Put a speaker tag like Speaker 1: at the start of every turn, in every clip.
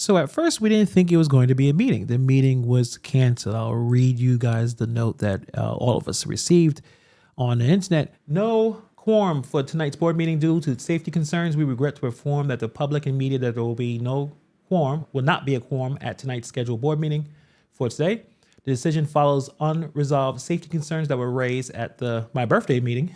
Speaker 1: So at first we didn't think it was going to be a meeting. The meeting was canceled. I'll read you guys the note that all of us received on the internet. No quorum for tonight's board meeting due to safety concerns. We regret to inform that the public and media that there will be no quorum, will not be a quorum at tonight's scheduled board meeting for today. The decision follows unresolved safety concerns that were raised at my birthday meeting,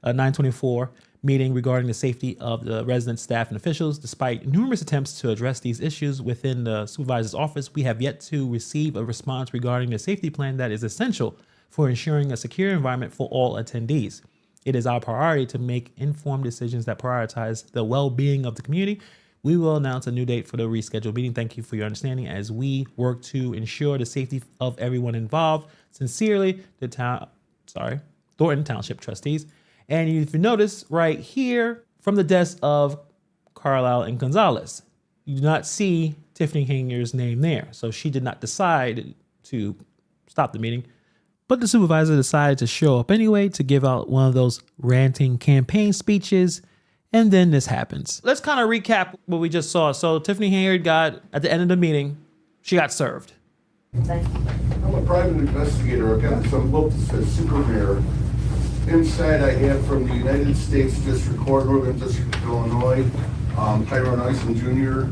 Speaker 1: 9/24 meeting regarding the safety of the residents, staff, and officials. Despite numerous attempts to address these issues within the supervisor's office, we have yet to receive a response regarding the safety plan that is essential for ensuring a secure environment for all attendees. It is our priority to make informed decisions that prioritize the well-being of the community. We will announce a new date for the rescheduled meeting. Thank you for your understanding as we work to ensure the safety of everyone involved. Sincerely, Thornton Township trustees. And if you notice right here from the desk of Carlisle and Gonzalez, you do not see Tiffany Henyard's name there. So she did not decide to stop the meeting, but the supervisor decided to show up anyway to give out one of those ranting campaign speeches. And then this happens. Let's kind of recap what we just saw. So Tiffany Henyard got, at the end of the meeting, she got served.
Speaker 2: I'm a private investigator. I've got some books that says super mayor. Inside I have from the United States District Court, Northern District of Illinois, Tyrone Isom Jr.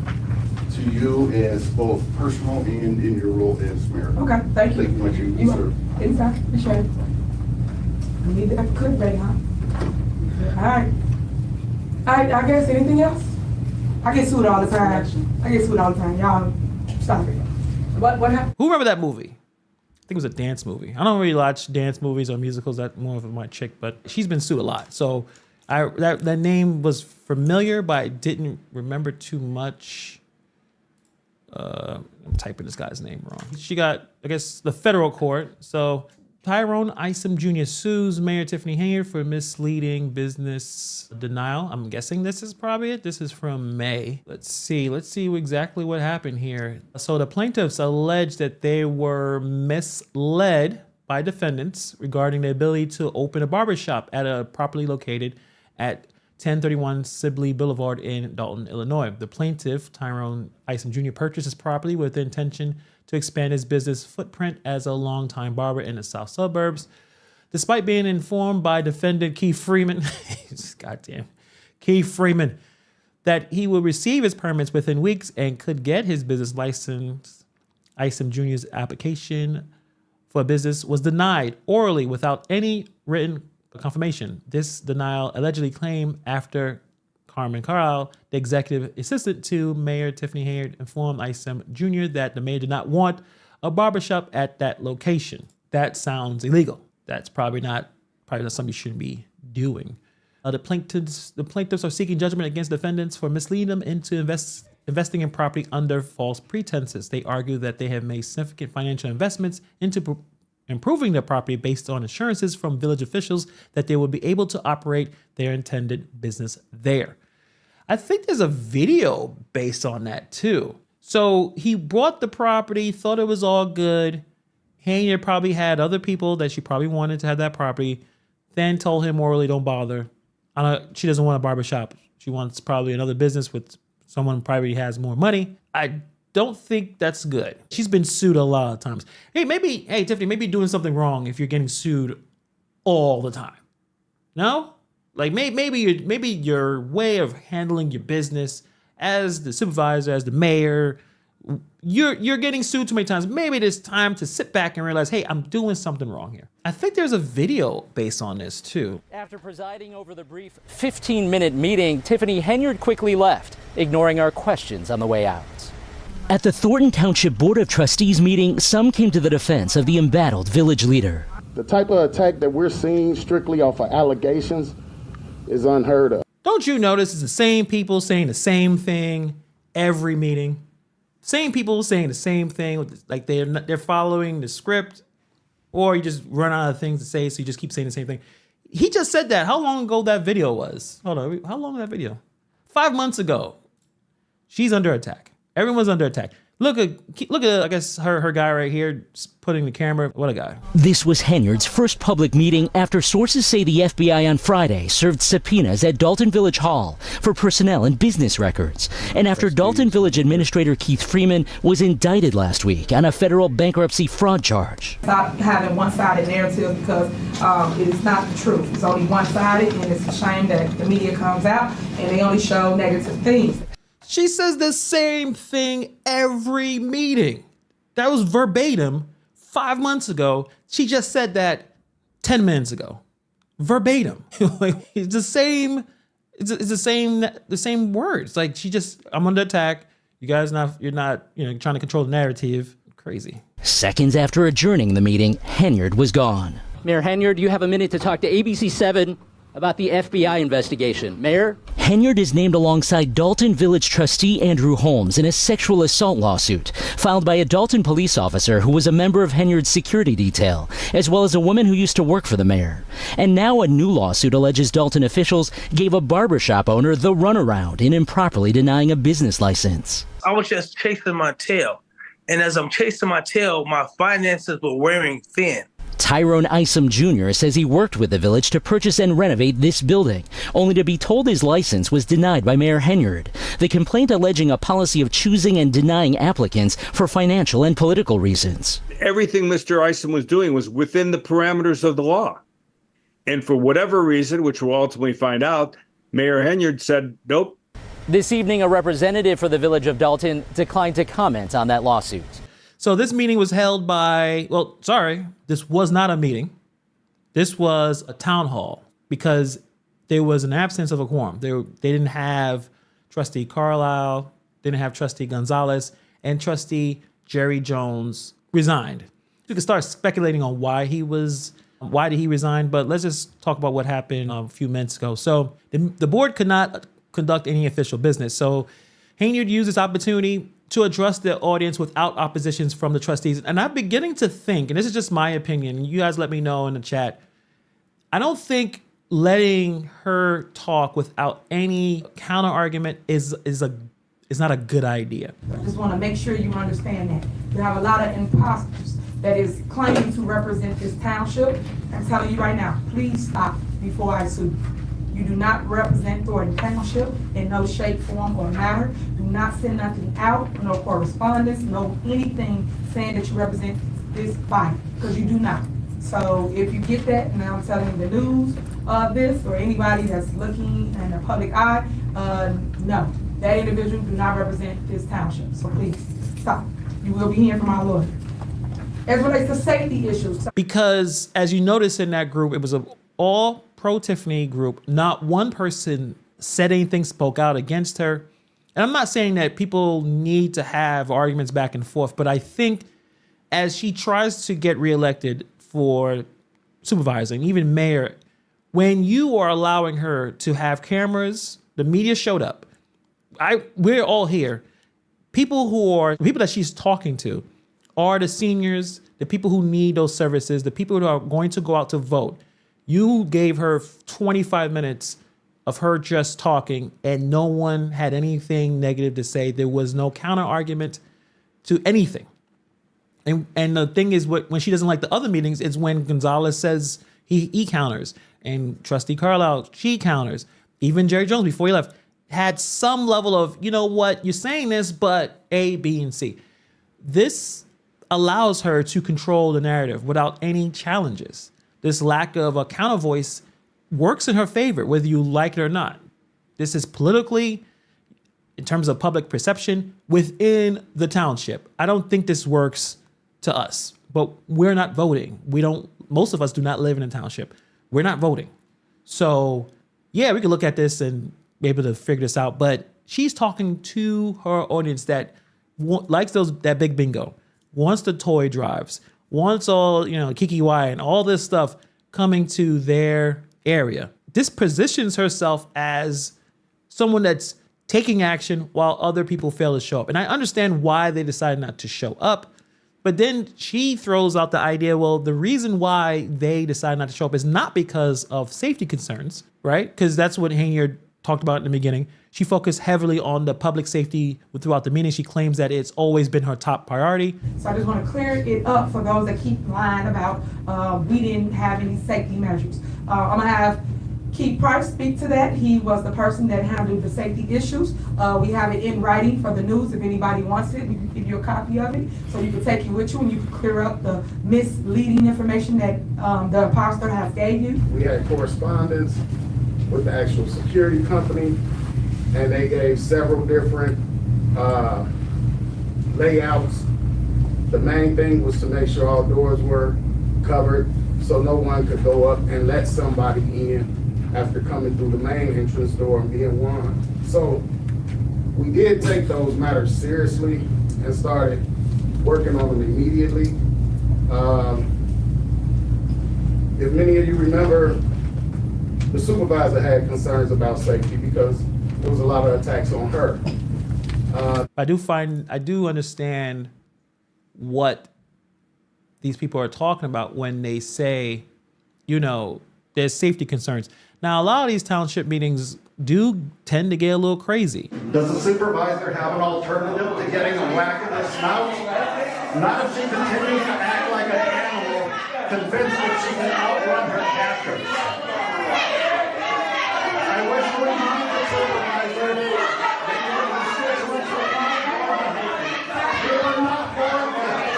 Speaker 2: to you as both personal and in your role as mayor.
Speaker 3: Okay, thank you.
Speaker 2: Thank you much, you sir.
Speaker 3: Inside, for sure. I need that cook ready, huh? All right, I guess anything else? I get sued all the time. Y'all, stop it. What happened?
Speaker 1: Who remember that movie? I think it was a dance movie. I don't really watch dance movies or musicals. That's more of my chick, but she's been sued a lot. So that name was familiar, but I didn't remember too much. I'm typing this guy's name wrong. She got, I guess, the federal court. So Tyrone Isom Jr. sues Mayor Tiffany Henyard for misleading business denial. I'm guessing this is probably it. This is from May. Let's see exactly what happened here. So the plaintiffs allege that they were misled by defendants regarding the ability to open a barbershop at a property located at 1031 Sibley Boulevard in Dalton, Illinois. The plaintiff, Tyrone Isom Jr., purchased this property with the intention to expand his business footprint as a longtime barber in the south suburbs. Despite being informed by defendant Keith Freeman, goddamn, Keith Freeman, that he would receive his permits within weeks and could get his business license, Isom Jr.'s application for a business was denied orally without any written confirmation. This denial allegedly claimed after Carmen Carlisle, the executive assistant to Mayor Tiffany Henyard, informed Isom Jr. that the mayor did not want a barbershop at that location. That sounds illegal. That's probably not something you shouldn't be doing. The plaintiffs are seeking judgment against defendants for misleading them into investing in property under false pretenses. They argue that they have made significant financial investments into improving their property based on assurances from village officials that they will be able to operate their intended business there. I think there's a video based on that too. So he bought the property, thought it was all good. Henyard probably had other people that she probably wanted to have that property, then told him orally, don't bother. She doesn't want a barbershop. She wants probably another business with someone who probably has more money. I don't think that's good. She's been sued a lot of times. Hey, Tiffany, maybe you're doing something wrong if you're getting sued all the time. No? Like maybe your way of handling your business as the supervisor, as the mayor, you're getting sued too many times. Maybe it's time to sit back and realize, hey, I'm doing something wrong here. I think there's a video based on this too.
Speaker 4: After presiding over the brief 15-minute meeting, Tiffany Henyard quickly left, ignoring our questions on the way out.
Speaker 5: At the Thornton Township Board of Trustees meeting, some came to the defense of the embattled village leader.
Speaker 2: The type of attack that we're seeing strictly off of allegations is unheard of.
Speaker 1: Don't you notice it's the same people saying the same thing every meeting? Same people saying the same thing, like they're following the script, or you just run out of things to say, so you just keep saying the same thing. He just said that. How long ago that video was? Hold on, how long was that video? 5 months ago. She's under attack. Everyone's under attack. Look at, I guess, her guy right here putting the camera. What a guy.
Speaker 5: This was Henyard's first public meeting after sources say the FBI on Friday served subpoenas at Dalton Village Hall for personnel and business records. And after Dalton Village Administrator Keith Freeman was indicted last week on a federal bankruptcy fraud charge.
Speaker 3: Stop having one-sided narrative because it is not the truth. It's only one-sided, and it's a shame that the media comes out and they only show negative things.
Speaker 1: She says the same thing every meeting. That was verbatim 5 months ago. She just said that 10 minutes ago. Verbatim. Like, it's the same. It's the same words. Like, I'm under attack. You guys you're not trying to control the narrative. Crazy.
Speaker 5: Seconds after adjourning the meeting, Henyard was gone.
Speaker 4: Mayor Henyard, you have a minute to talk to ABC 7 about the FBI investigation. Mayor?
Speaker 5: Henyard is named alongside Dalton Village trustee Andrew Holmes in a sexual assault lawsuit filed by a Dalton police officer who was a member of Henyard's security detail, as well as a woman who used to work for the mayor. And now a new lawsuit alleges Dalton officials gave a barbershop owner the runaround in improperly denying a business license.
Speaker 6: I was just chasing my tail. And as I'm chasing my tail, my finances were wearing thin.
Speaker 5: Tyrone Isom Jr. says he worked with the village to purchase and renovate this building, only to be told his license was denied by Mayor Henyard. The complaint alleging a policy of choosing and denying applicants for financial and political reasons.
Speaker 7: Everything Mr. Isom was doing was within the parameters of the law. And for whatever reason, which we'll ultimately find out, Mayor Henyard said, nope.
Speaker 4: This evening, a representative for the village of Dalton declined to comment on that lawsuit.
Speaker 1: So this meeting was held this was not a meeting. This was a town hall because there was an absence of a quorum. They didn't have Trustee Carlisle, didn't have Trustee Gonzalez, and Trustee Jerry Jones resigned. You can start speculating on why did he resign, but let's just talk about what happened a few minutes ago. So the board could not conduct any official business. So Henyard used this opportunity to address the audience without oppositions from the trustees. And I'm beginning to think, and this is just my opinion, you guys let me know in the chat, I don't think letting her talk without any counter argument is not a good idea.
Speaker 3: I just want to make sure you understand that. You have a lot of imposters that is claiming to represent this township. I'm telling you right now, please stop before I sue. You do not represent Thornton Township in no shape, form, or manner. Do not send nothing out, no correspondence, no anything saying that you represent this body, because you do not. So if you get that, and I'm telling the news of this, or anybody that's looking in the public eye, no, that individual do not represent this township. So please, stop. You will be hearing from our lawyer. As it relates to safety issues.
Speaker 1: Because as you notice in that group, it was an all pro-Tiffany group. Not one person said anything, spoke out against her. And I'm not saying that people need to have arguments back and forth, but I think as she tries to get reelected for supervising, even mayor, when you are allowing her to have cameras, the media showed up. We're all here. People that she's talking to are the seniors, the people who need those services, the people who are going to go out to vote. You gave her 25 minutes of her just talking, and no one had anything negative to say. There was no counter argument to anything. And the thing is, when she doesn't like the other meetings, is when Gonzalez says he counters, and Trustee Carlisle, she counters. Even Jerry Jones, before he left, had some level of, you know what, you're saying this, but A, B, and C. This allows her to control the narrative without any challenges. This lack of a counter voice works in her favor, whether you like it or not. This is politically, in terms of public perception, within the township. I don't think this works to us, but we're not voting. Most of us do not live in a township. We're not voting. So yeah, we can look at this and be able to figure this out, but she's talking to her audience that likes that big bingo, wants the toy drives, wants all, Kiki Y and all this stuff coming to their area. This positions herself as someone that's taking action while other people fail to show up. And I understand why they decided not to show up, but then she throws out the idea, well, the reason why they decided not to show up is not because of safety concerns, right? Because that's what Henyard talked about in the beginning. She focused heavily on the public safety throughout the meeting. She claims that it's always been her top priority.
Speaker 3: So I just want to clear it up for those that keep lying about we didn't have any safety measures. I'm gonna have Keith Price speak to that. He was the person that handled the safety issues. We have it in writing for the news. If anybody wants it, we can give you a copy of it so you can take it with you and you can clear up the misleading information that the imposter has gave you.
Speaker 8: We had correspondence with the actual security company, and they gave several different layouts. The main thing was to make sure all doors were covered so no one could go up and let somebody in after coming through the main entrance door and being warned. So we did take those matters seriously and started working on them immediately. If many of you remember, the supervisor had concerns about safety because there was a lot of attacks on her.
Speaker 1: I do understand what these people are talking about when they say, you know, there's safety concerns. Now, a lot of these township meetings do tend to get a little crazy.
Speaker 9: Does the supervisor have an alternative to getting a whack of the snout? Not if she continues to act like an animal, convinced that she can outrun her captors. I wish to remind the supervisor that you are constituents of my You are not born with it.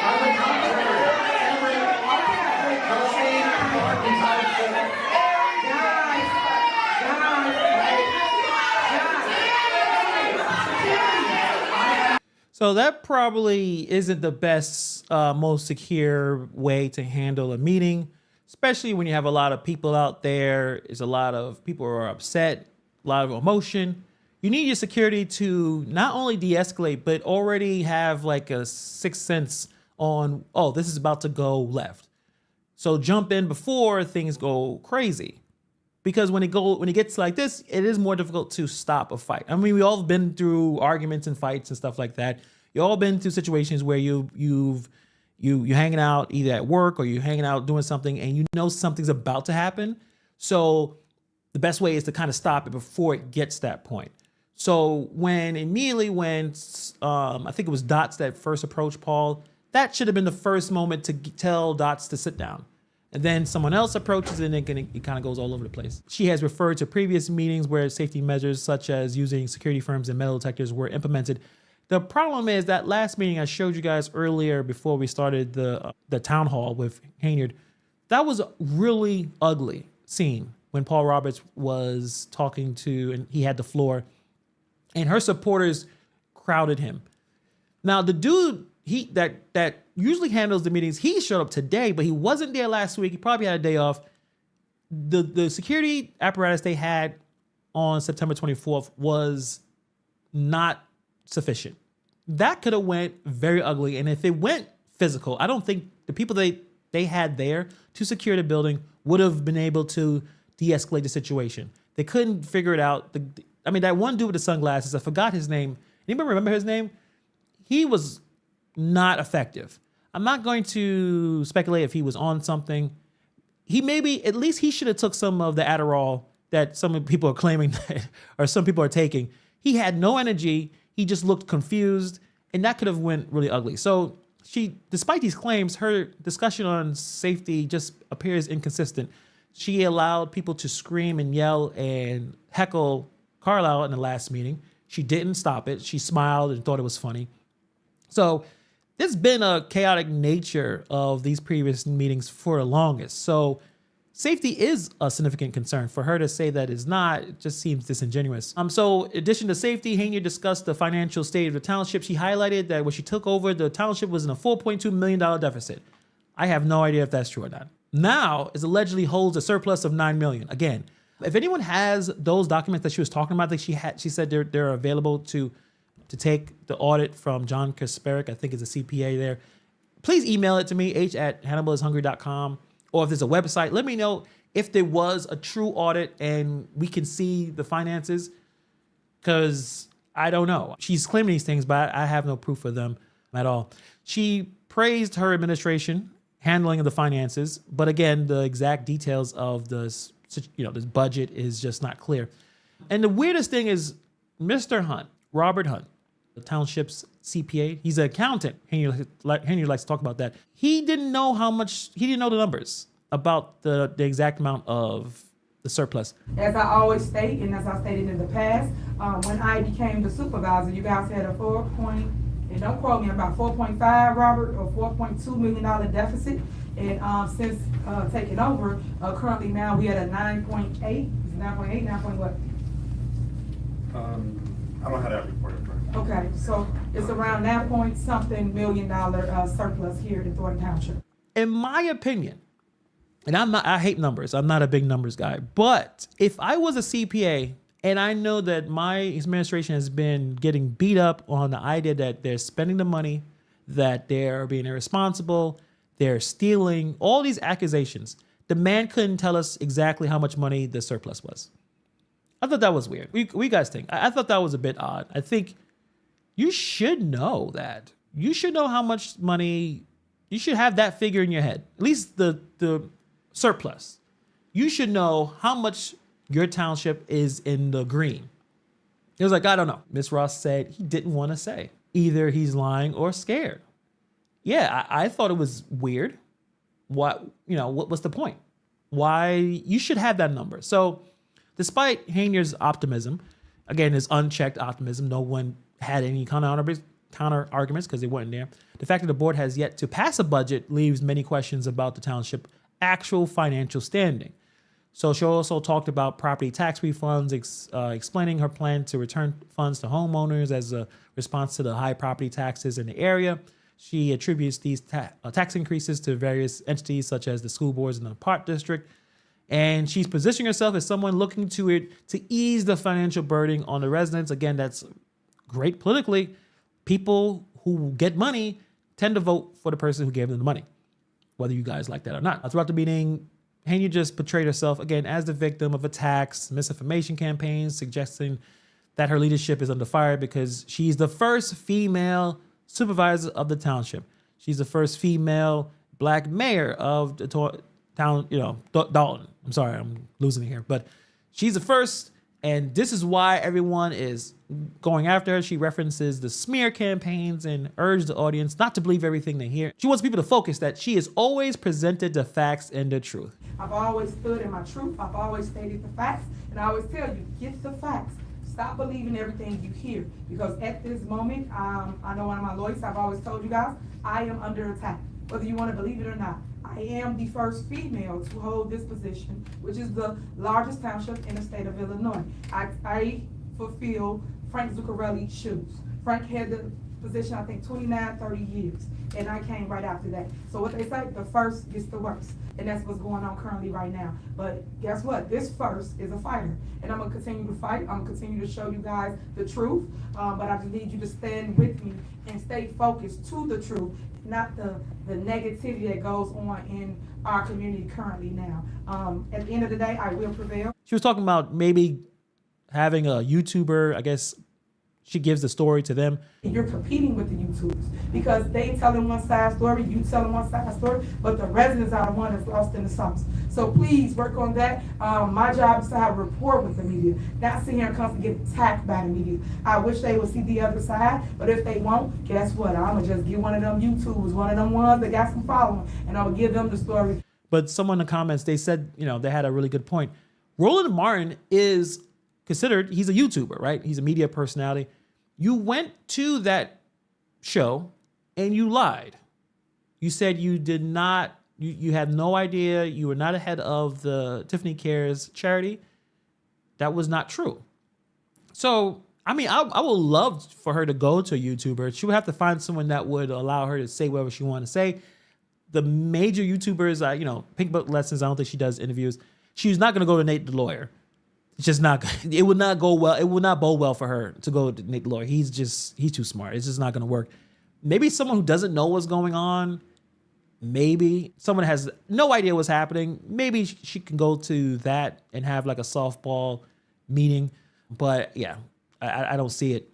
Speaker 9: On the contrary, every trustee are entitled to
Speaker 1: So that probably isn't the best, most secure way to handle a meeting, especially when you have a lot of people out there. There's a lot of people who are upset, a lot of emotion. You need your security to not only de-escalate, but already have like a sixth sense on, oh, this is about to go left. So jump in before things go crazy. Because when it gets like this, it is more difficult to stop a fight. I mean, we all have been through arguments and fights and stuff like that. You all been through situations where you're hanging out either at work or you're hanging out doing something and you know something's about to happen. So the best way is to kind of stop it before it gets to that point. So immediately when I think it was Dots that first approached Paul, that should have been the first moment to tell Dots to sit down. And then someone else approaches and it kind of goes all over the place. She has referred to previous meetings where safety measures such as using security firms and metal detectors were implemented. The problem is that last meeting I showed you guys earlier before we started the town hall with Henyard, that was a really ugly scene when Paul Roberts was talking to, and he had the floor, and her supporters crowded him. Now the dude that usually handles the meetings, he showed up today, but he wasn't there last week. He probably had a day off. The security apparatus they had on September 24th was not sufficient. That could have went very ugly. And if it went physical, I don't think the people they had there to secure the building would have been able to de-escalate the situation. They couldn't figure it out. I mean, that one dude with the sunglasses, I forgot his name. Anybody remember his name? He was not effective. I'm not going to speculate if he was on something. At least he should have took some of the Adderall that some people are claiming that, or some people are taking. He had no energy. He just looked confused, and that could have went really ugly. So despite these claims, her discussion on safety just appears inconsistent. She allowed people to scream and yell and heckle Carlisle in the last meeting. She didn't stop it. She smiled and thought it was funny. So there's been a chaotic nature of these previous meetings for the longest. So safety is a significant concern. For her to say that is not, it just seems disingenuous. So in addition to safety, Henyard discussed the financial state of the township. She highlighted that when she took over, the township was in a $4.2 million deficit. I have no idea if that's true or not. Now, it allegedly holds a surplus of $9 million. Again, if anyone has those documents that she was talking about, that she said they're available to take the audit from John Kasperik, I think is a CPA there, please email it to me, h@hannibalishungry.com. Or if there's a website, let me know if there was a true audit and we can see the finances, because I don't know. She's claiming these things, but I have no proof of them at all. She praised her administration handling of the finances, but again, the exact details of the this budget is just not clear. And the weirdest thing is Mr. Hunt, Robert Hunt, the township's CPA, he's an accountant. Henyard likes to talk about that. He didn't know the numbers about the exact amount of the surplus.
Speaker 3: As I always state, and as I stated in the past, when I became the supervisor, you guys had a and don't quote me, about 4.5, Robert, or $4.2 million deficit. And since taking over, currently now we at a 9.8, 9.8, 9 point what?
Speaker 9: I don't have that report in front of me.
Speaker 3: Okay, so it's around 9 point something $1 million surplus here in Thornton Township.
Speaker 1: In my opinion, and I hate numbers. I'm not a big numbers guy, but if I was a CPA and I know that my administration has been getting beat up on the idea that they're spending the money, that they're being irresponsible, they're stealing, all these accusations, the man couldn't tell us exactly how much money the surplus was. I thought that was weird. We guys think. I thought that was a bit odd. I think you should know that. You should know how much money, you should have that figure in your head. At least the surplus. You should know how much your township is in the green. It was like, I don't know. Ms. Ross said he didn't want to say. Either he's lying or scared. Yeah, I thought it was weird. What was the point? Why? You should have that number. So despite Henyard's optimism, again, his unchecked optimism, no one had any counter arguments because they weren't there. The fact that the board has yet to pass a budget leaves many questions about the township actual financial standing. So she also talked about property tax refunds, explaining her plan to return funds to homeowners as a response to the high property taxes in the area. She attributes these tax increases to various entities such as the school boards in the Park District. And she's positioning herself as someone looking to ease the financial burden on the residents. Again, that's great politically. People who get money tend to vote for the person who gave them the money, whether you guys like that or not. Throughout the meeting, Henyard just portrayed herself, again, as the victim of attacks, misinformation campaigns, suggesting that her leadership is under fire because she's the first female supervisor of the township. She's the first female black mayor of the town, Dalton. I'm sorry, I'm losing it here. But she's the first, and this is why everyone is going after her. She references the smear campaigns and urged the audience not to believe everything they hear. She wants people to focus that she has always presented the facts and the truth.
Speaker 3: I've always stood in my truth. I've always stated the facts. And I always tell you, get the facts. Stop believing everything you hear. Because at this moment, I know one of my lawyers, I've always told you guys, I am under attack. Whether you want to believe it or not. I am the first female to hold this position, which is the largest township in the state of Illinois. I fulfill Frank Zuccarelli's shoes. Frank had the position, I think, 29, 30 years, and I came right after that. So what they say, the first gets the worst, and that's what's going on currently right now. But guess what? This first is a fighter, and I'm gonna continue to fight. I'm gonna continue to show you guys the truth, but I just need you to stand with me and stay focused to the truth, not the negativity that goes on in our community currently now. At the end of the day, I will prevail.
Speaker 1: She was talking about maybe having a YouTuber, I guess she gives the story to them.
Speaker 3: You're competing with the YouTubers because they telling one side story, you telling one side story, but the residents are the one that's lost in the sauce. So please work on that. My job is to have a rapport with the media, not sit here and constantly get attacked by the media. I wish they would see the other side, but if they won't, guess what? I'm gonna just get one of them YouTubers, one of them ones that got some following, and I'm gonna give them the story.
Speaker 1: But someone in the comments, they said, they had a really good point. Roland Martin is considered, he's a YouTuber, right? He's a media personality. You went to that show and you lied. You said you did not, you had no idea, you were not ahead of the Tiffany Cares charity. That was not true. So, I mean, I would love for her to go to a YouTuber. She would have to find someone that would allow her to say whatever she wanted to say. The major YouTubers, Pink Book Lessons, I don't think she does interviews. She's not going to go to Nate the Lawyer. It's just not, it would not go well. It would not bode well for her to go to Nate the Lawyer. He's too smart. It's just not going to work. Maybe someone who doesn't know what's going on. Maybe someone has no idea what's happening. Maybe she can go to that and have like a softball meeting. But yeah, I don't see it.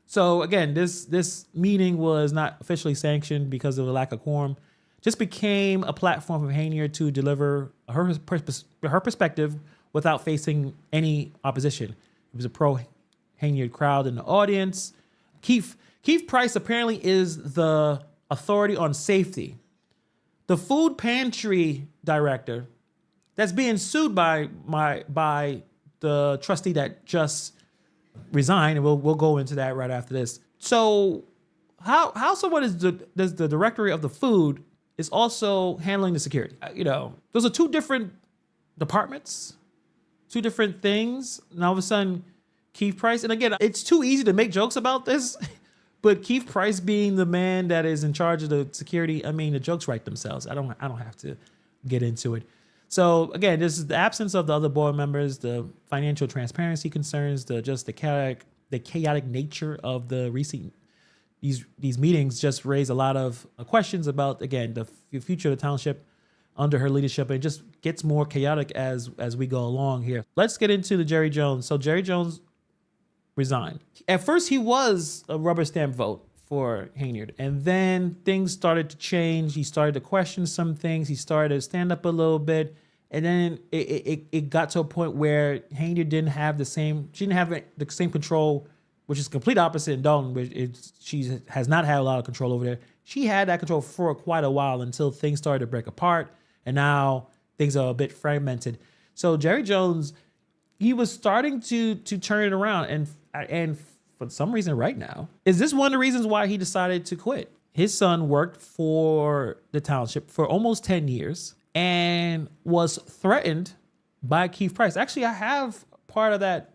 Speaker 1: So again, this meeting was not officially sanctioned because of a lack of quorum. just became a platform for Henyard to deliver her perspective without facing any opposition. It was a pro-Henyard crowd in the audience. Keith Price apparently is the authority on safety. The food pantry director that's being sued by the trustee that just resigned, and we'll go into that right after this. So how someone does the directory of the food is also handling the security? Those are two different departments, two different things. And all of a sudden, Keith Price, and again, it's too easy to make jokes about this, but Keith Price being the man that is in charge of the security, I mean, the jokes write themselves. I don't have to get into it. So again, this is the absence of the other board members, the financial transparency concerns, the chaotic nature of the recent these meetings just raise a lot of questions about, again, the future of the township under her leadership. It just gets more chaotic as we go along here. Let's get into the Jerry Jones. So Jerry Jones resigned. At first, he was a rubber stamp vote for Henyard, and then things started to change. He started to question some things. He started to stand up a little bit, and then it got to a point where Henyard didn't have the same control, which is complete opposite in Dalton, which she has not had a lot of control over there. She had that control for quite a while until things started to break apart, and now things are a bit fragmented. So Jerry Jones, he was starting to turn it around, and for some reason right now, is this one of the reasons why he decided to quit? His son worked for the township for almost 10 years and was threatened by Keith Price. Actually, I have part of that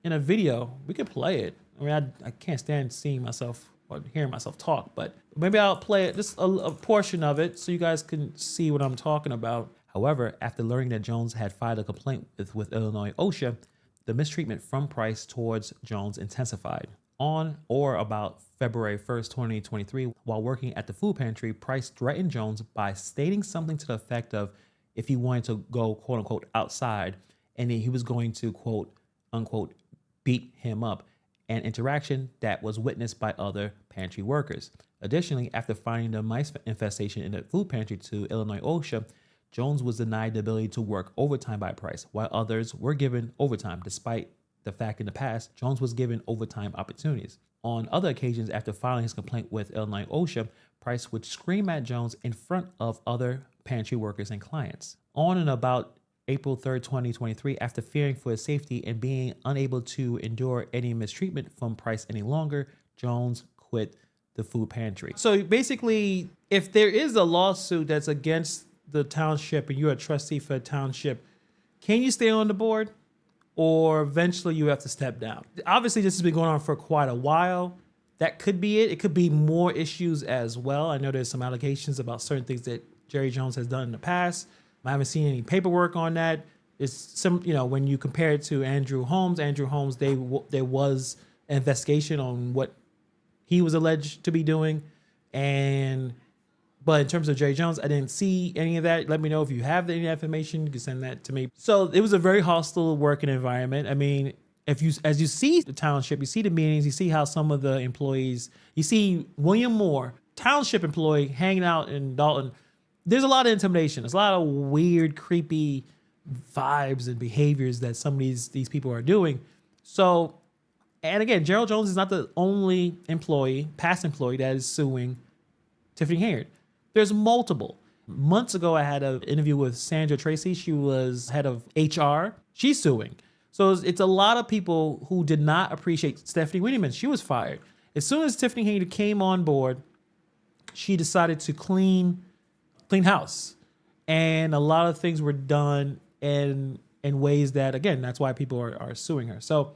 Speaker 1: in a video. We could play it. I mean, I can't stand seeing myself or hearing myself talk, but maybe I'll play it, just a portion of it, so you guys can see what I'm talking about. However, after learning that Jones had filed a complaint with Illinois OSHA, the mistreatment from Price towards Jones intensified. On or about February 1st, 2023, while working at the food pantry, Price threatened Jones by stating something to the effect of, if he wanted to go, quote unquote, outside, and then he was going to, quote unquote, beat him up, an interaction that was witnessed by other pantry workers. Additionally, after finding the mice infestation in the food pantry to Illinois OSHA, Jones was denied the ability to work overtime by Price, while others were given overtime. Despite the fact in the past, Jones was given overtime opportunities. On other occasions, after filing his complaint with Illinois OSHA, Price would scream at Jones in front of other pantry workers and clients. On and about April 3rd, 2023, after fearing for his safety and being unable to endure any mistreatment from Price any longer, Jones quit the food pantry. So basically, if there is a lawsuit that's against the township and you're a trustee for a township, can you stay on the board, or eventually you have to step down? Obviously, this has been going on for quite a while. That could be it. It could be more issues as well. I know there's some allegations about certain things that Jerry Jones has done in the past. I haven't seen any paperwork on that. It's some, when you compare it to Andrew Holmes, there was an investigation on what he was alleged to be doing, but in terms of Jerry Jones, I didn't see any of that. Let me know if you have any information. You can send that to me. So it was a very hostile working environment. I mean, as you see the township, you see the meetings, you see how some of the employees, you see William Moore, township employee, hanging out in Dalton. There's a lot of intimidation. There's a lot of weird, creepy vibes and behaviors that some of these people are doing. So, and again, Gerald Jones is not the only past employee that is suing Tiffany Henyard. There's multiple. Months ago, I had an interview with Sandra Tracy. She was head of HR. She's suing. So it's a lot of people who did not appreciate Stephanie Wiedemann. She was fired. As soon as Tiffany Henyard came on board, she decided to clean house. And a lot of things were done in ways that, again, that's why people are suing her. So